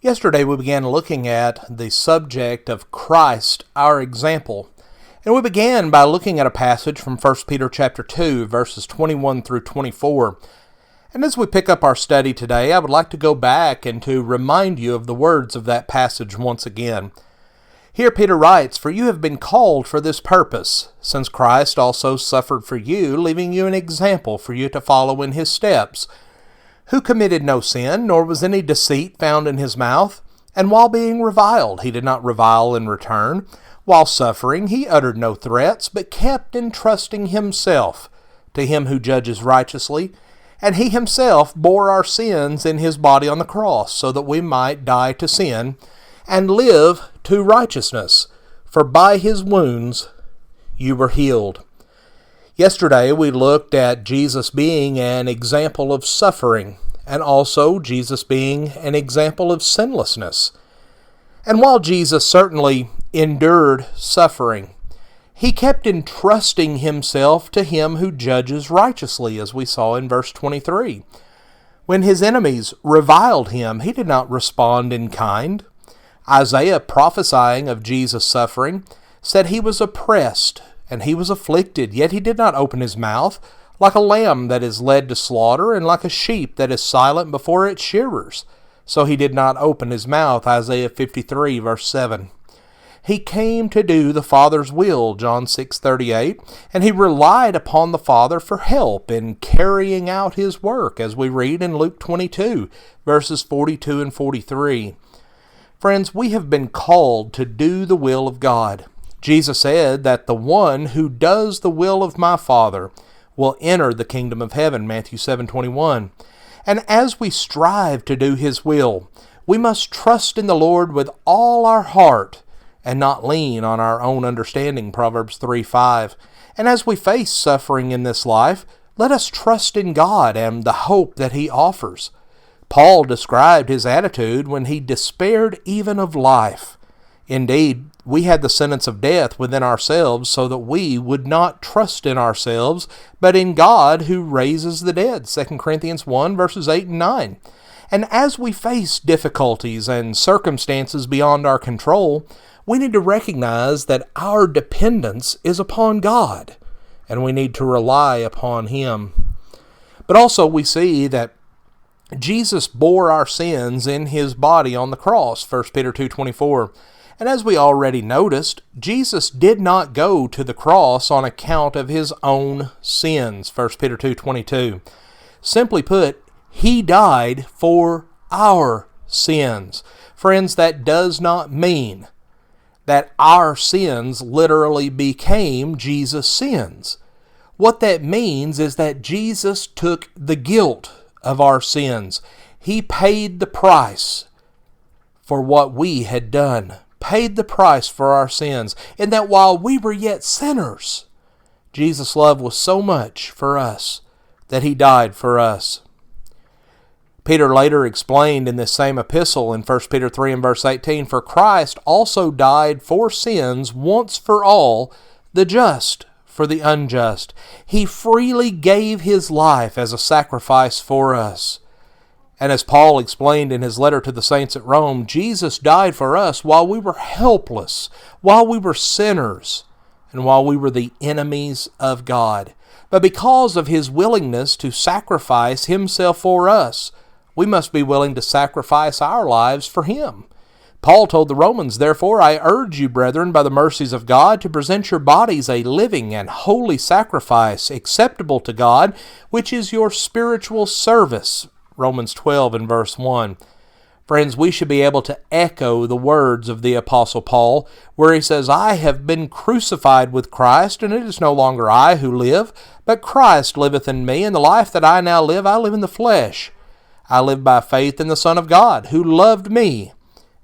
Yesterday we began looking at the subject of Christ, our example. And we began by looking at a passage from 1 Peter chapter 2, verses 21 through 24. And as we pick up our study today, I would like to go back and to remind you of the words of that passage once again. Here Peter writes, "For you have been called for this purpose, since Christ also suffered for you, leaving you an example for you to follow in his steps, who committed no sin, nor was any deceit found in his mouth. And while being reviled, he did not revile in return. While suffering, he uttered no threats, but kept entrusting himself to him who judges righteously. And he himself bore our sins in his body on the cross, so that we might die to sin and live to righteousness. For by his wounds you were healed." Yesterday we looked at Jesus being an example of suffering, and also Jesus being an example of sinlessness. And while Jesus certainly endured suffering, he kept entrusting himself to him who judges righteously, as we saw in verse 23. When his enemies reviled him, he did not respond in kind. Isaiah, prophesying of Jesus' suffering, said he was oppressed and he was afflicted, yet he did not open his mouth, like a lamb that is led to slaughter, and like a sheep that is silent before its shearers. So he did not open his mouth, Isaiah 53, verse 7. He came to do the Father's will, John 6:38, and he relied upon the Father for help in carrying out his work, as we read in Luke 22, verses 42 and 43. Friends, we have been called to do the will of God. Jesus said that the one who does the will of my Father will enter the kingdom of heaven, Matthew 7:21. And as we strive to do his will, we must trust in the Lord with all our heart and not lean on our own understanding, Proverbs 3:5. And as we face suffering in this life, let us trust in God and the hope that he offers. Paul described his attitude when he despaired even of life. Indeed, we had the sentence of death within ourselves, so that we would not trust in ourselves, but in God who raises the dead, 2 Corinthians 1, verses 8 and 9. And as we face difficulties and circumstances beyond our control, we need to recognize that our dependence is upon God, and we need to rely upon him. But also we see that Jesus bore our sins in his body on the cross, 1 Peter 2:24. And as we already noticed, Jesus did not go to the cross on account of his own sins, 1 Peter 2:22. Simply put, he died for our sins. Friends, that does not mean that our sins literally became Jesus' sins. What that means is that Jesus took the guilt of our sins. He paid the price for what we had done. Paid the price for our sins, and that while we were yet sinners, Jesus' love was so much for us that he died for us. Peter later explained in this same epistle in 1 Peter 3 and verse 18, "For Christ also died for sins once for all, the just for the unjust. He freely gave his life as a sacrifice for us." And as Paul explained in his letter to the saints at Rome, Jesus died for us while we were helpless, while we were sinners, and while we were the enemies of God. But because of his willingness to sacrifice himself for us, we must be willing to sacrifice our lives for him. Paul told the Romans, "Therefore I urge you, brethren, by the mercies of God, to present your bodies a living and holy sacrifice, acceptable to God, which is your spiritual service." Romans 12 and verse 1. Friends, we should be able to echo the words of the Apostle Paul, where he says, "I have been crucified with Christ, and it is no longer I who live, but Christ liveth in me, and the life that I now live, I live in the flesh. I live by faith in the Son of God, who loved me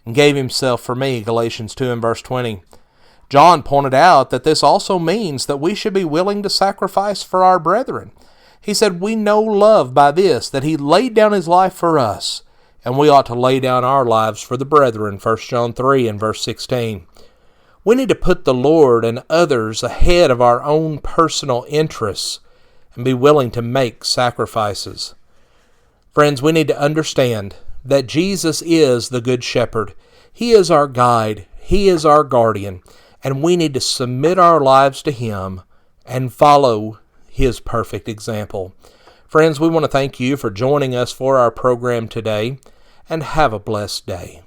and gave himself for me," Galatians 2 and verse 20. John pointed out that this also means that we should be willing to sacrifice for our brethren. He said, "We know love by this, that he laid down his life for us, and we ought to lay down our lives for the brethren," 1 John 3 and verse 16. We need to put the Lord and others ahead of our own personal interests and be willing to make sacrifices. Friends, we need to understand that Jesus is the Good Shepherd. He is our guide. He is our guardian. And we need to submit our lives to Him and follow His perfect example. Friends, we want to thank you for joining us for our program today, and have a blessed day.